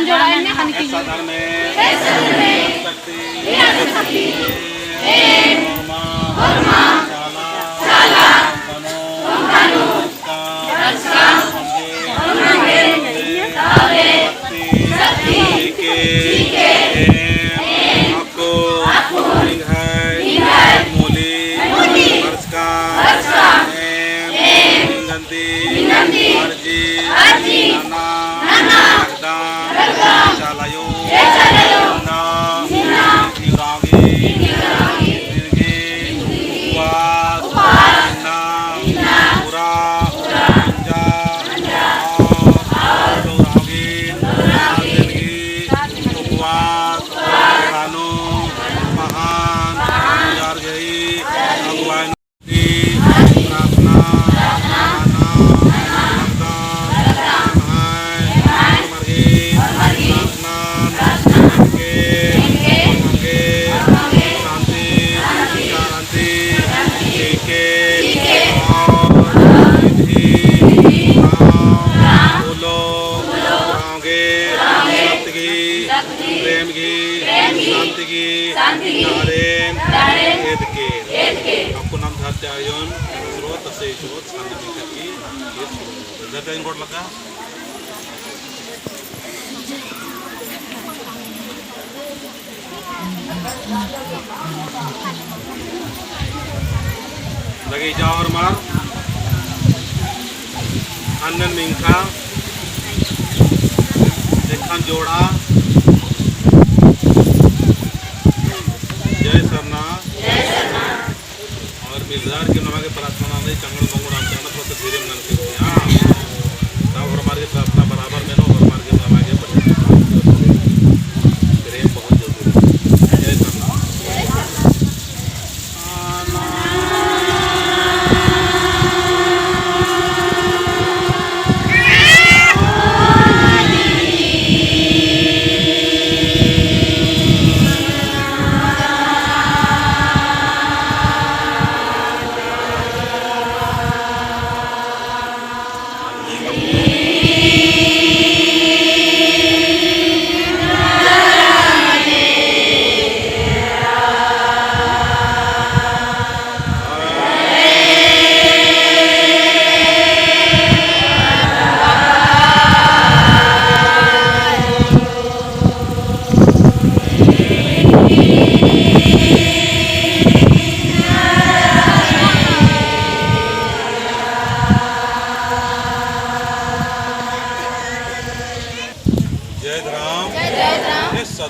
देखा जोड़ा इनने खाने की सदर में शक्ति शाला आपको नाम आयोजन स्रोत से स्रोत कोड लगा लगे जाओ और मार अन्नन मिंखा देखा जोड़ा जय सरना और मिलदार के नवा के प्रार्थना नहीं चंगड़ मंगड़ हम चंगड़ तो धीरे मन के हां तब हमारे प्रार्थना बराबर में नो हमारे के नवा के प्रेम बहुत जरूरी जय सरना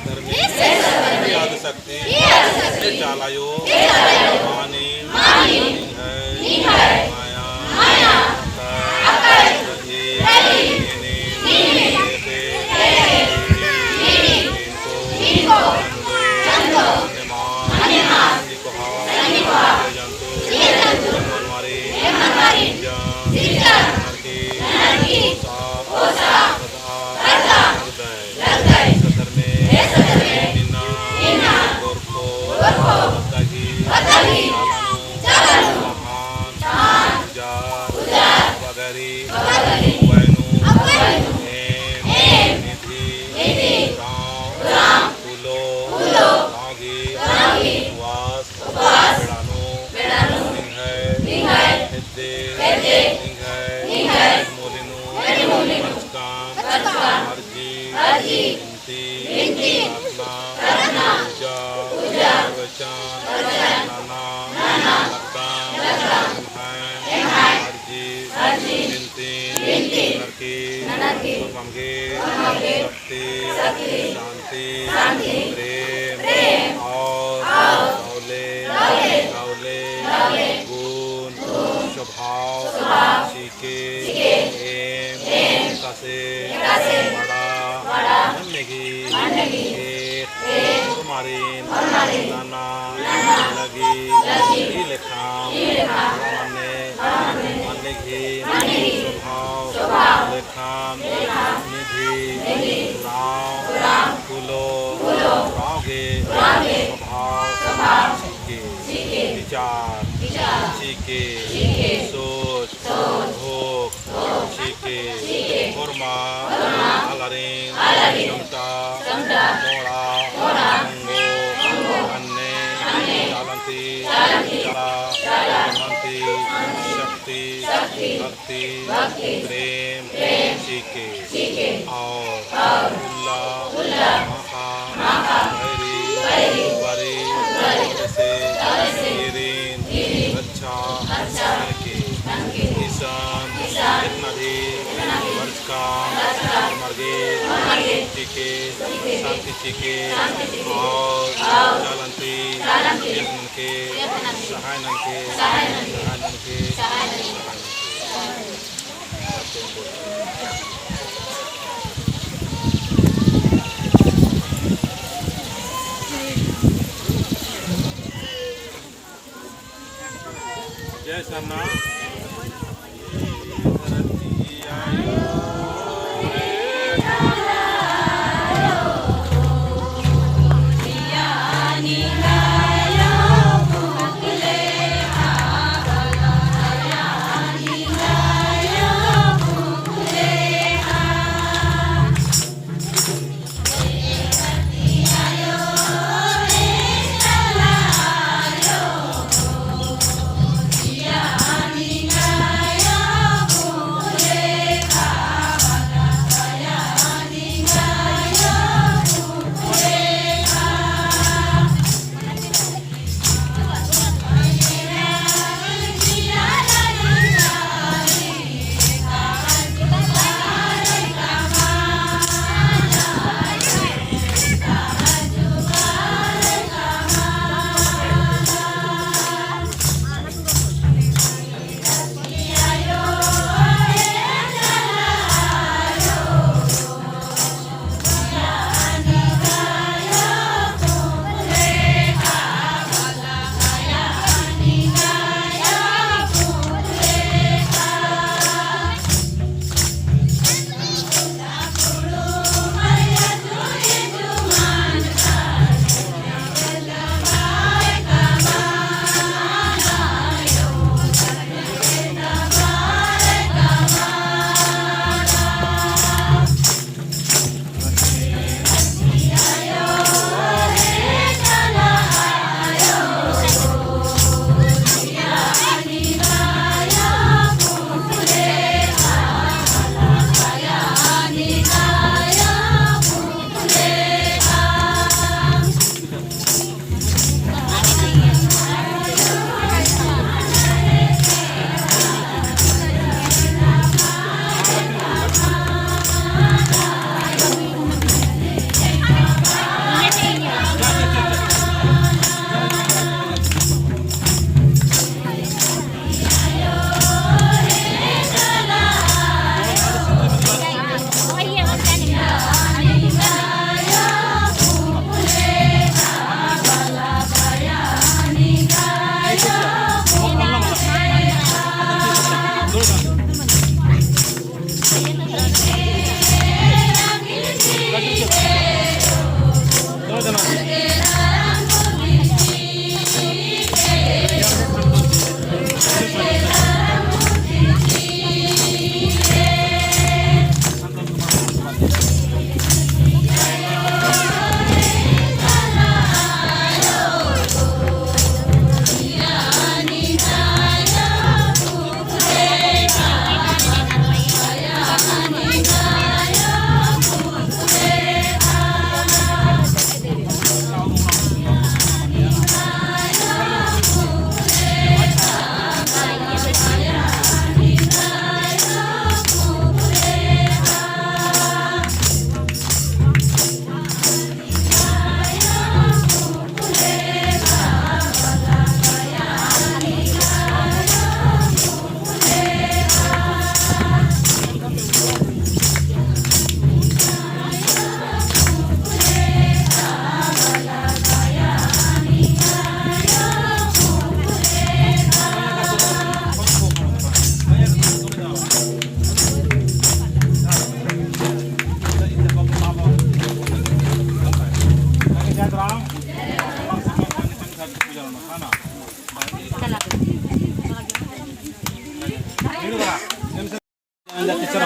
धर्मी याद शक्ति चालायो मानी माया शांति प्रेम और गुण स्वभाव सीखे से बड़ा तुम्हारी नाना लगी लेखाम स्वभाव लेखाम निधि फूलो रागे स्वभाव विचार सीखे सोच भोग सीखे कर्मा आलारिंग चलंती चला चलंती शक्ति भक्ति प्रेम सीखे और उल्ला महा भैरी बरी से रक्षा के ईशान इतना भी वर्ष का मर्गे चीके शांति चीके और चालंती के सहायन के जय Sarna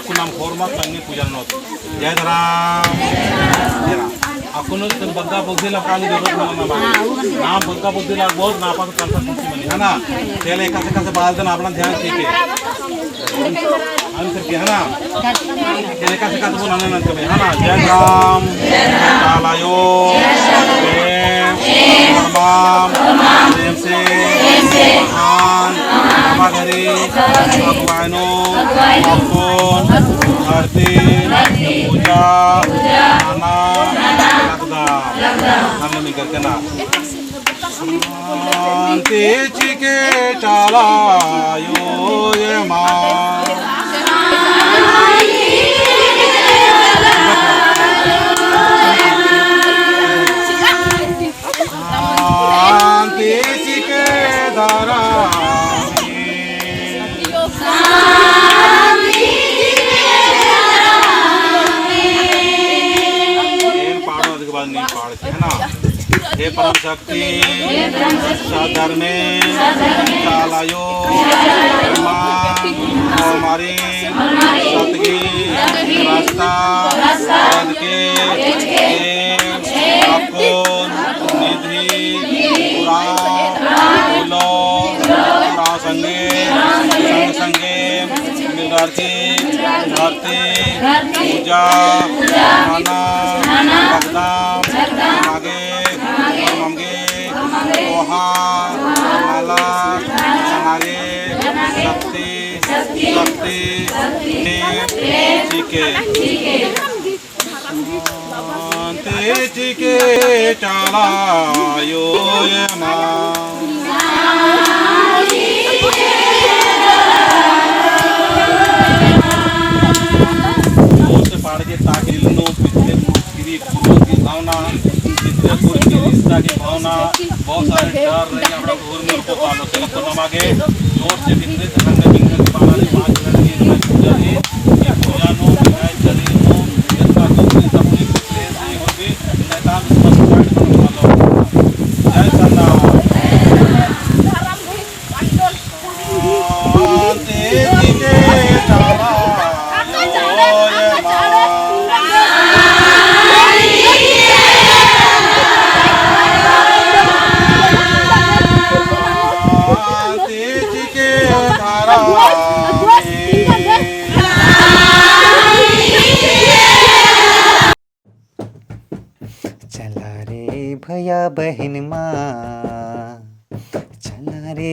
Kunam hormat kami pujan not. Jai Ram. akuno sen bangka buddhi la kali dorot mana na bangka buddhi la बहुत ना पास करता कुछ नहीं है ना तेले कैसे बाल देना अपना ध्यान ठीक है हम करके है ना तेले कैसे वो नाने ना कभी है ना जय राम कालायो प्रेम से महान हमारे भगवानो अपुन आरती पूजा नाना हमने मिलकर के ना शांति चिके चलायो ये माँ शांति चिके धारा नहीं पाड़ते है ना हे परम शक्ति सधर्मे चालायो हमारी सतगी रास्ता के निधि पुरा संगे संगे मिलार्थी धरती पूजा नाना मागे मंगे ओहा माला हमारे शक्ति शक्ति चिके चिके चलायो ये माँ पाड़ के ताकि लो पिछले की भावना जितने की रिश्ता की भावना बहुत सारे डर रहे हैं अपना घोर में को पालो से को नमागे जोर से बिंदे धन बिंदे पाला ने पांच लड़की ने पूजा है ये पूजा नो है शरीर नो जितना जो भी सब कुछ से हो भी नेता स्पष्ट पाठ पालो जय सन्ना शांति के तारा चला रे भैया बहन माँ चला रे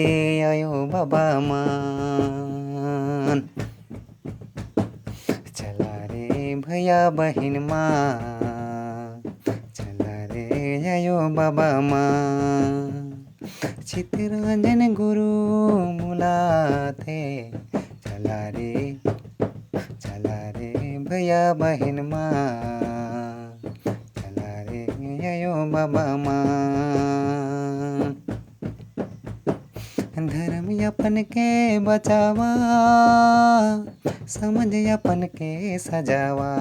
आयो बाबा मान चला रे भैया बहन माँ चला रे आयो बाबा मान चित्तरंजन गुरु मुलाते चला रे भैया बहन माँ चला रे आयो बाबा मान धर्म अपन के बचावा समझ अपन के सजावा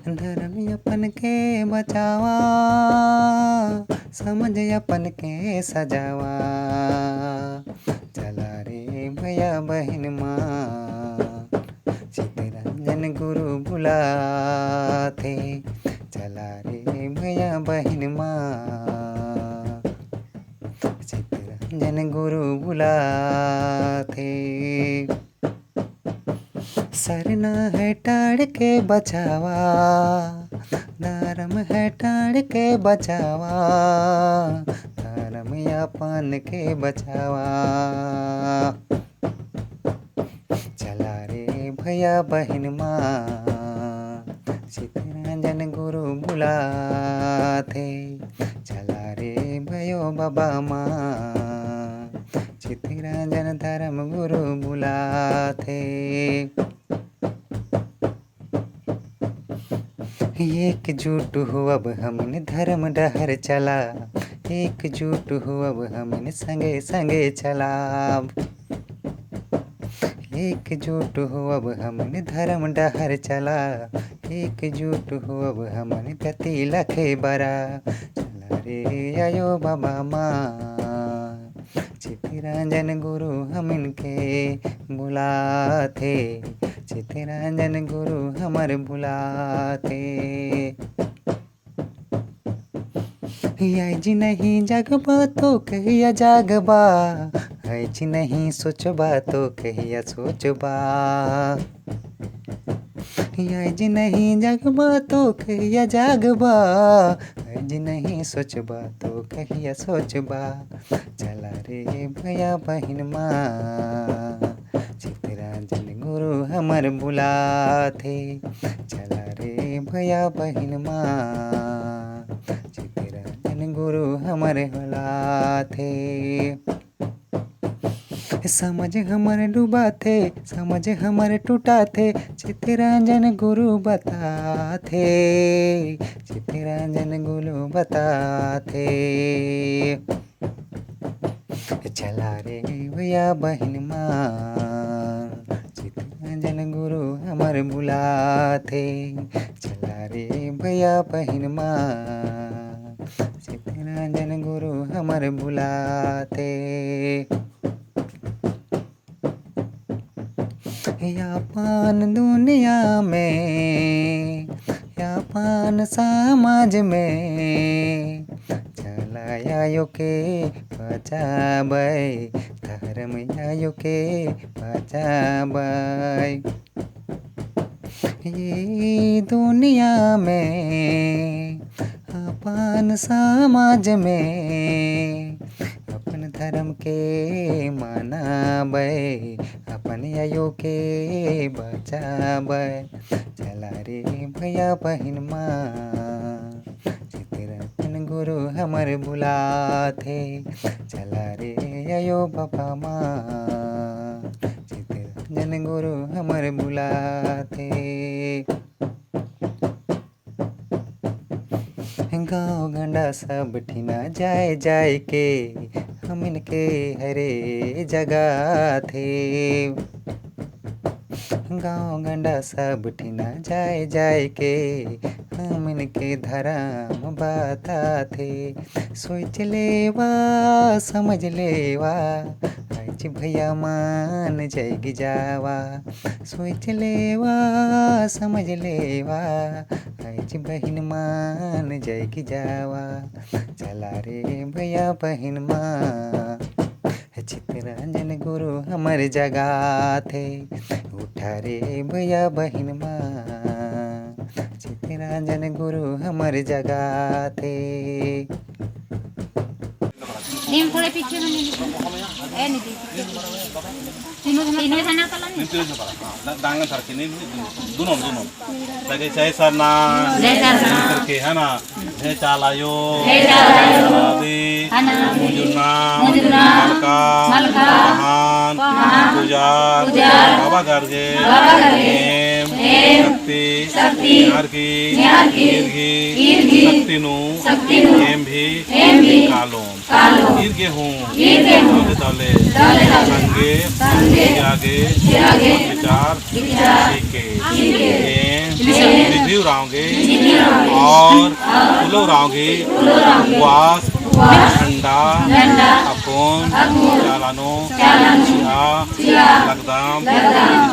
धर्म अपन के बचावा समझ अपन के सजावा चला रे भैया बहन माँ चित्तरंजन गुरु बुलाते चला रे भैया बहन माँ चित्तरंजन गुरु बुलाते सरना है टाड़ के बचावा धर्म है टाड़ के बचावा धर्म अपन के बचावा चला रे भैया बहन माँ चित्तरंजन गुरु बुलाते चला रे भयो बाबा माँ चित्तरंजन धर्म गुरु बुलाते एकजुट हो अब हमने धर्म डहर चला एकजुट हो अब हमने संगे संगे चला एकजुट हो अब हमने धर्म डहर चला एकजुट हो अब हमने गति लखे बरा चला रे आयो बाबा माँ चित्तरंजन गुरु हम इनके बुलाते चितरंजन गुरु हमर बुलाते। जी नहीं जगबा तो कहिया जागबा, जी नहीं सोचबा तो कहिया सोचबा। जी नहीं जगबा तो कहिया जागबा, जी नहीं सोचबा तो कहिया सोचबा। चला रे भैया बहिन माँ, चितरंजन गुरु हमर बुलाथे। चला रे भैया बहिन माँ, चितरंजन गुरु हमर बुलाथे। समझ हमर डूबा थे, समझ हमर टूटा थे, चितरंजन गुरु बताथे। चितरंजन गुरु बताथे। चला रे भैया बहिन माँ, चितरंजन गुरु हमर बुलाथे। चला रे भैया बहिन माँ, चितरंजन गुरु हमर बुलाथे। यापन दुनिया में, यापन समाज में, चलायो के बचाबै, धर्म आयो के बचाबै। ये दुनिया में, अपन समाज में, अपन धर्म के मनाबै, अपन आयो के बचाबै। चला रे भैया बहिन माँ, चितरंजन गुरु हमर बुलाथे। चला रे आयो बाबा माँ, चितरंजन गुरु हमर बुलाथे। गाँव गंडा सब ठीना जाए जाए के, हम के हरे जगह थे। गाँव गंडा सब ठीना जाए जाए के, हम के धर्म बाता थे। सोच लेवा समझ लेवा, आज भैया मान जाएगी जावा। सोच लेवा समझ लेवा, आज बहिन मान जाएगी जावा। चला रे भैया बहिन माँ, चितरंजन गुरु हमर जगह थे। उठा रे भैया बहिन माँ, चितरंजन गुरु हमर जगह थे। नीम थोड़े पीछे में ए निधि तीनों जाना कला नहीं डांगा धरके नहीं दोनों दोनों लगे चाहे सर ना करके है ना है चालायो मुजुना मलका महान पुजार बाबा गर्गे शक्ति कीर्गी शक्तिनु एम भी कालो ईर्गे हूँ दले संगे आगे विचार सीखे रिव्यू रहोगे और फूलो रहोगे उपवास ठंडा अपून चालानो चिया लगदाम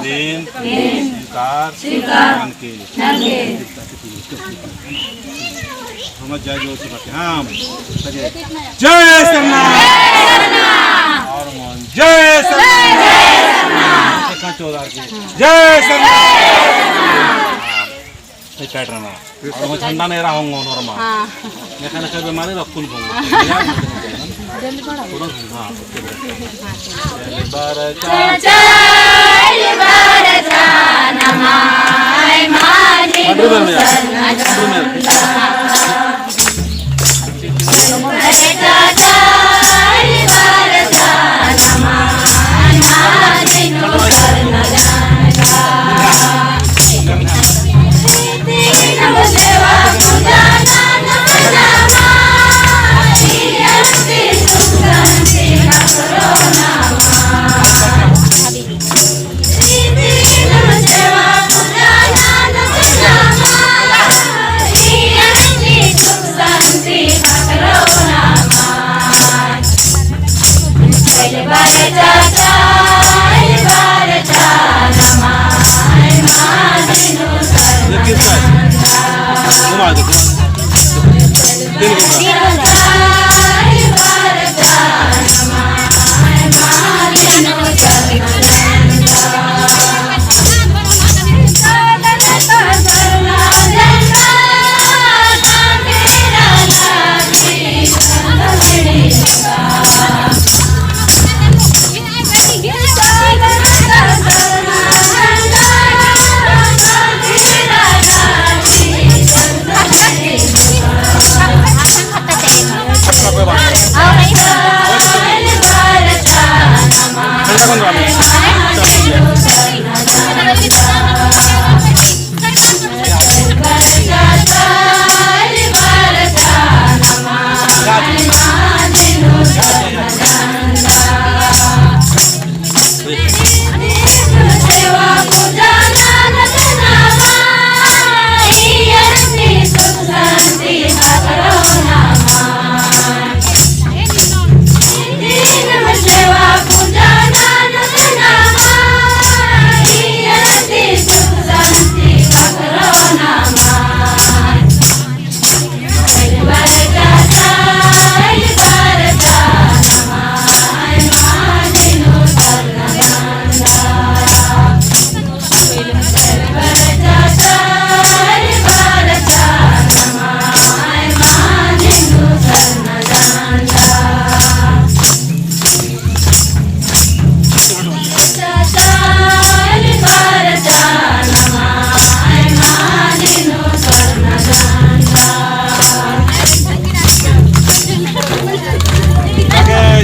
दिन स्वीकार के हम जय जोर से करते हम जय सरनाम और मोहन जय सरनाम एक चौदार की जय सरनाम एक काट रहा और मैं ठंडा नहीं रहा हूँ नॉर्मल मैं कहना कर बीमारी रखूँ Santi,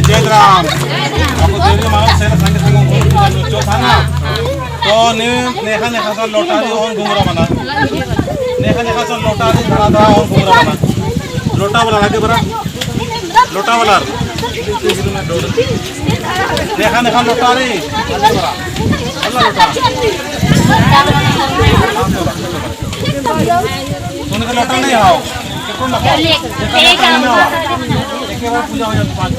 Jairam aku jadi mau saya sangat sangat lucu sana तो नेहा नेहा सा लौटा दी और घुंगरा बना नेहा नेहा सा लौटा दी धरा धरा और घुंगरा बना लोटा वाला आगे बरा लोटा वाला नेहा नेहा लौटा दी अल्लाह लोटा तूने का लौटा नहीं आओ कितना ना एक बार पूजा हो जाती 5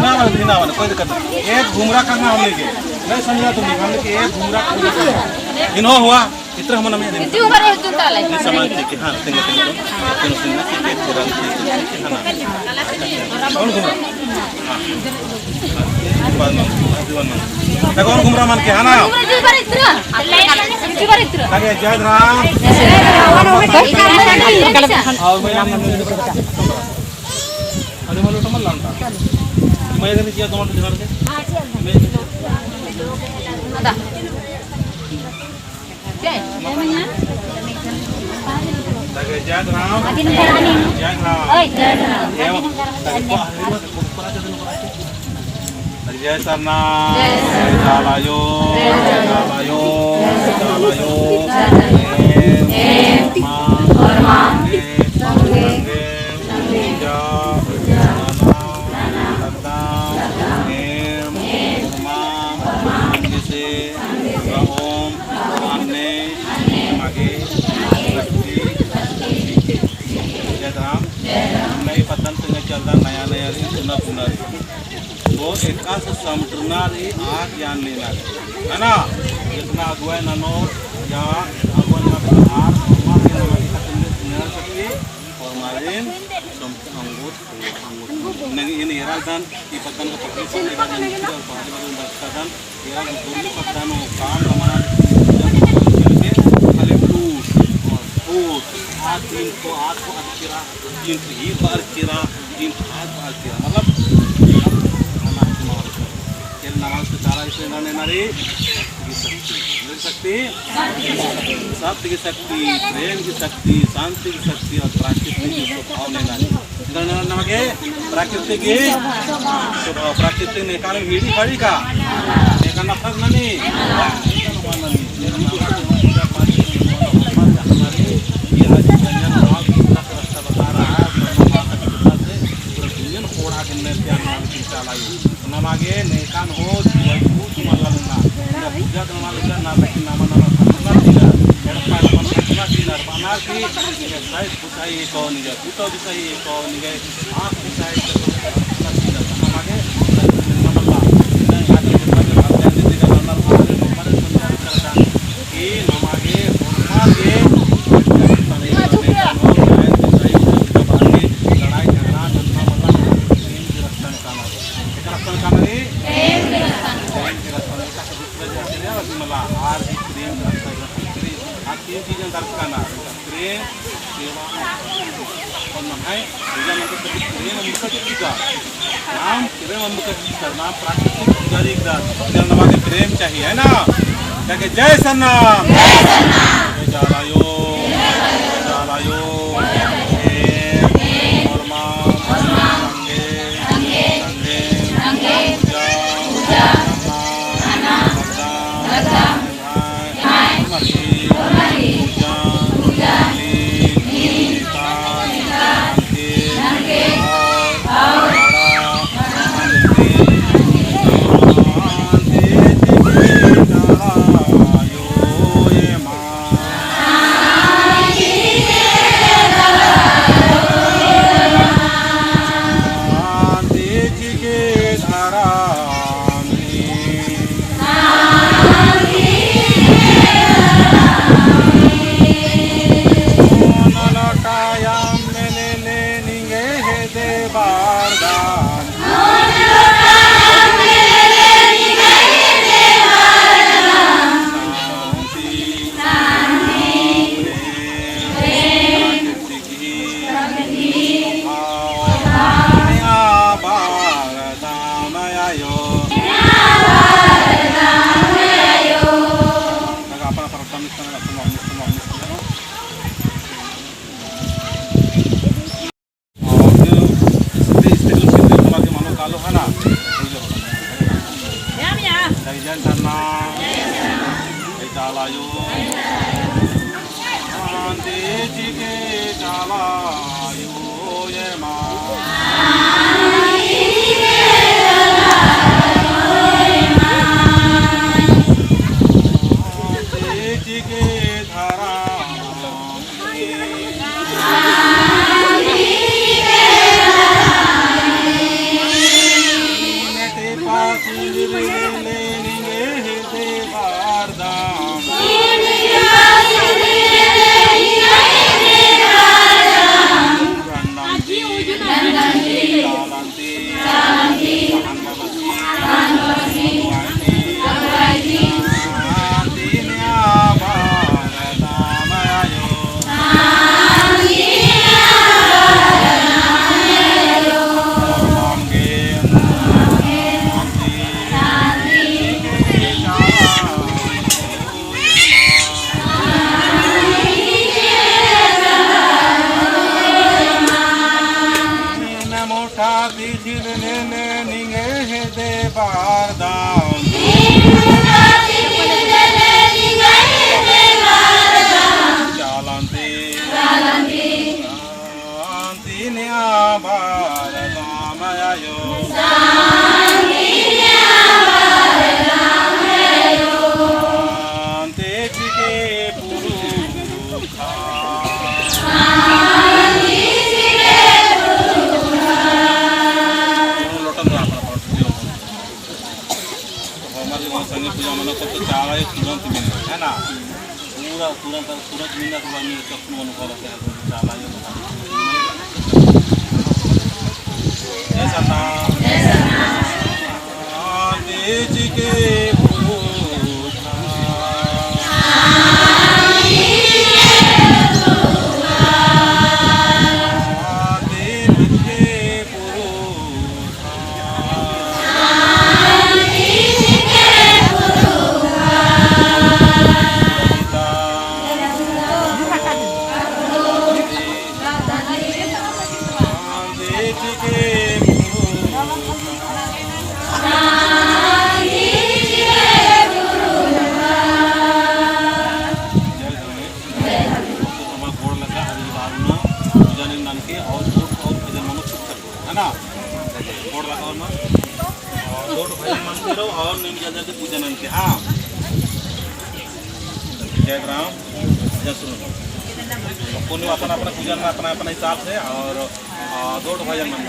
बार बिना वाला कोई दिक्कत नहीं एक घुंगरा करना हमने के नहीं समझा तुम हमने के एक घुंगरा इन्हों हुआ इतना हम नमें नहीं समझ के हां tinggal tinggal सुनना कि पेट पूरा कौन घुंगरा हां कौन घुंगरा मान के है ना लगे जय राम और मैं अरे मालूम तो मत लांटा मैं इधर किया तुम्हारे दिमाग से ada लगे जय राम जय सरना जालायो जालायो जालायो चलता नया नया सुना पुना वो एकास समटना री आग यान लेना है ना जितना अगुआ ननो या अगुआ ना आर मां के नवाई खत्म नर सकती और मारिन समट अंगूर नहीं ये नहीं राजधान ये पतन का पकड़ से लेकर जाने और बाहर वाले राजधान ये पूरी पतन वो काम हमारा चल के खाली फूट आज को अधकिरा तीन ही बार किरा तीन हाथ बार किरा मतलब नमाज के चारा इसे नाने नारी की शक्ति सत्य की शक्ति प्रेम की शक्ति शांति की शक्ति और प्राकृतिक की स्वभाव ने नारी इधर नमके प्राकृतिक की स्वभाव प्राकृतिक ने कारण मीठी खड़ी का नेका नफरत नहीं नमागे नेकान हो जीवु तुमलना पूजा नमालना ना लेकिन नाम नाम ना दिला एडपा नाम ना दिला बना की साइड पुसाई को निगे पुतो दिसाई को निगे आंख दिसाई को नमागे नमला आगे आगे अध्ययन दिगा नमल आगे नमल करता ई नमागे मागे तीन चीजें दर्ज करना प्रेम सेवा और नहाय पूजा में प्रेम अमृत नाम प्रेम अमृत नाम प्राकृतिक पुजारी जब नमागे प्रेम चाहिए है ना क्या जय सन्ना जय जालायो जालायो सन्ना चालायो शांति के चालायो ये माँ के धारा तुरंत मिलना है ना पूरा तुरंत तुरंत मिलना तो मेरे चक्षु अनुभव होता है चाला ये ऐसा ना तेज के और निम जल के पूजन के हाँ जय राम जय सुनो पुण्य अपना अपना पूजन में अपना अपना हिसाब से और दो भजन मन